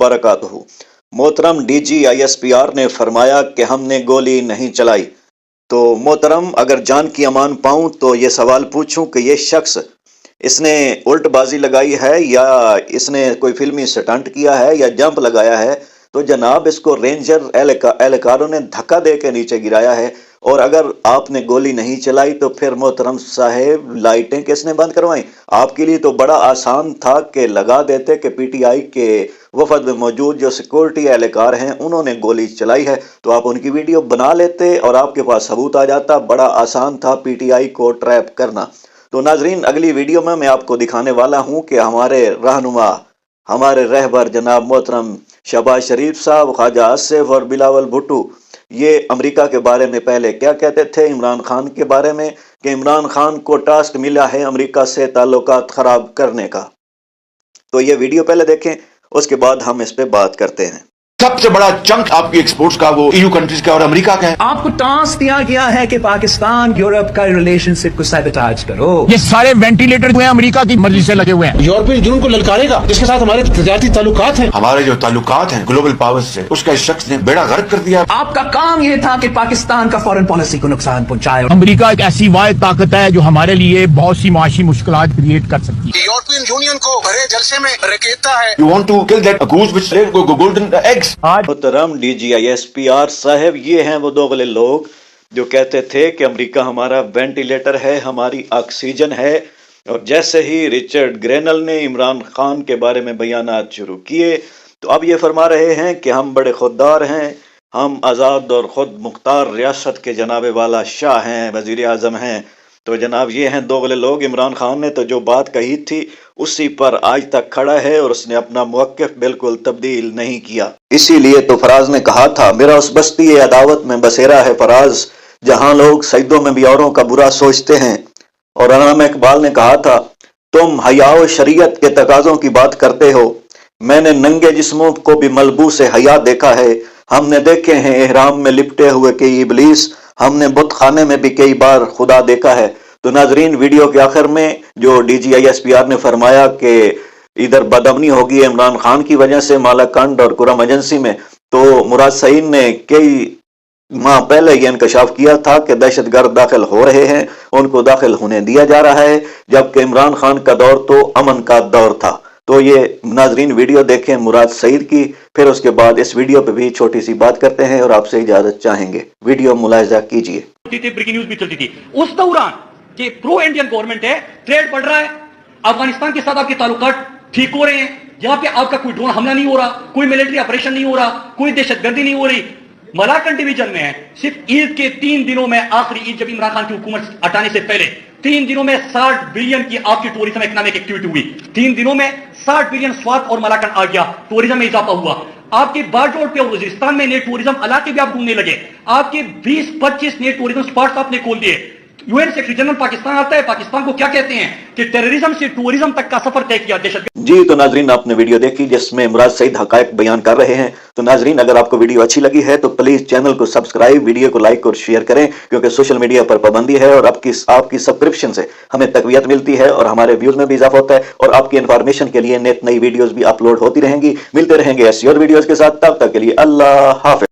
बरकातहू। मोहतरम DGISPR ने फरमाया कि हमने गोली नहीं चलाई। तो मोहतरम, अगर जान की अमान पाऊं तो ये सवाल पूछूं कि ये शख्स इसने उल्टबाजी लगाई है या इसने कोई फिल्मी स्टंट किया है या जंप लगाया है। तो जनाब, इसको रेंजर एहलकारों ने धक्का दे के नीचे गिराया है। और अगर आपने गोली नहीं चलाई तो फिर मोहतरम साहेब लाइटें किसने बंद करवाई? आपके लिए तो बड़ा आसान था कि लगा देते कि PTI के वफद में मौजूद जो सिक्योरिटी एहलकार हैं उन्होंने गोली चलाई है, तो आप उनकी वीडियो बना लेते और आपके पास सबूत आ जाता। बड़ा आसान था PTI को ट्रैप करना। तो नाजरीन, अगली वीडियो में मैं आपको दिखाने वाला हूं कि हमारे रहनुमा, हमारे रहबर जनाब मोहतरम शहबाज शरीफ साहब, ख्वाजा आसिफ और बिलावल भुट्टो ये अमेरिका के बारे में पहले क्या कहते थे इमरान खान के बारे में, कि इमरान खान को टास्क मिला है अमेरिका से ताल्लुकात खराब करने का। तो ये वीडियो पहले देखें, उसके बाद हम इस पे बात करते हैं। सबसे बड़ा चंक आपकी एक्सपोर्ट्स का वो EU कंट्रीज का और अमेरिका का है। आपको टास्क दिया गया है कि पाकिस्तान यूरोप का रिलेशनशिप को सैबोटेज करो। ये सारे वेंटिलेटर हुए अमेरिका की मर्जी से लगे हुए हैं। यूरोपियन यूनियन को ललकारेगा, जिसके साथ हमारे तजारती ताल्लुकात हैं। हमारे जो ताल्लुकात हैं ग्लोबल पावर्स से, उसका इस शख्स ने बेड़ा गर्क कर दिया। आपका काम यह था कि पाकिस्तान का फॉरेन पॉलिसी को नुकसान पहुंचाए। अमेरिका एक ऐसी वाहिद ताकत है जो हमारे लिए बहुत सी माशी मुश्किलात क्रिएट कर सकती है। यूरोपियन यूनियन को भरे जलसे में रखेता है। You want to kill that goose which laid golden eggs। मोहतरम DGISPR साहब, ये हैं वो दोगले लोग जो कहते थे कि अमेरिका हमारा वेंटिलेटर है, हमारी ऑक्सीजन है। और जैसे ही रिचर्ड ग्रेनल ने इमरान खान के बारे में बयानात शुरू किए तो अब ये फरमा रहे हैं कि हम बड़े खुददार हैं, हम आज़ाद और खुद मुख्तार रियासत के जनाबे वाला शाह हैं, वज़ीर आज़म हैं। तो जनाब, ये हैं दोगले लोग। इमरान खान ने तो जो बात कही थी उसी पर आज तक खड़ा है और उसने अपना मौक़िफ़ बिल्कुल तब्दील नहीं किया। इसीलिए तो फराज ने कहा था, मेरा उस बस्ती अदावत में बसेरा है फराज, जहां लोग सजदों में भी औरों का बुरा सोचते हैं। और अल्लामा इकबाल ने कहा था, तुम हयाओ शरीयत के तकाज़ों की बात करते हो, मैंने नंगे जिस्मों को भी मलबूस हया देखा है। हमने देखे हैं एहराम में लिपटे हुए कई इबलीस, हमने बुत खाने में भी कई बार खुदा देखा है। तो नाजरीन, वीडियो के आखिर में जो DGISPR ने फरमाया कि इधर बदअमनी होगी इमरान खान की वजह से मालाकंड और कुरम एजेंसी में, तो मुराद सईद ने कई माह पहले ये इंकशाफ किया था कि दहशतगर्द दाखिल हो रहे हैं, उनको दाखिल होने दिया जा रहा है, जबकि इमरान खान का दौर तो अमन का दौर था। तो ये नाजरीन वीडियो देखें मुराद सईद की, फिर उसके बाद इस वीडियो पे भी छोटी सी बात करते हैं और आपसे इजाजत चाहेंगे। वीडियो मुलाहिजा कीजिए। ब्रेकिंग न्यूज भी चलती थी उस दौरान कि प्रो इंडियन गवर्नमेंट है, ट्रेड बढ़ रहा है, अफगानिस्तान के साथ आपके ताल्लुकात ठीक हो रहे हैं, जहां पे आपका कोई ड्रोन हमला नहीं हो रहा, कोई मिलिट्री ऑपरेशन नहीं हो रहा, कोई दहशतगर्दी नहीं हो रही। मलाकन डिवीजन में है, सिर्फ ईद के 3 दिनों में, आखिरी ईद जब इमरान खान की हुकूमत हटाने से पहले 3 दिनों में 60 बिलियन की आपकी टूरिज्म इकोनॉमिक एक्टिविटी हुई। 3 दिनों में 60 बिलियन स्वात और मलाकन आ गया, टूरिज्म में इजाफा हुआ। आपके बारडोर पे वजीरिस्तान में नए टूरिज्म इलाके भी आप ढूंढने लगे, आपके 20-25 नए टूरिज्म स्पॉट्स आपने खोल दिए। UN सेक्रेटरी जनरल पाकिस्तान आता है, पाकिस्तान को क्या कहते हैं कि टेररिज्म से टूरिज्म तक का सफर तय किया दहशत। जी, तो नाजरीन, आपने वीडियो देखी जिसमें मुराद सईद हकायक बयान कर रहे हैं। तो नाजरीन, अगर आपको वीडियो अच्छी लगी है तो प्लीज चैनल को सब्सक्राइब, वीडियो को लाइक और शेयर करें, क्योंकि सोशल मीडिया पर पाबंदी है और आपकी सब्सक्रिप्शन से हमें तकवीयत मिलती है और हमारे व्यूज में भी इजाफा होता है और आपकी इन्फॉर्मेशन के लिए नेट नई वीडियोज भी अपलोड होती रहेंगी। मिलते रहेंगे ऐसी और वीडियोज के साथ, तब तक के लिए अल्लाह हाफिज।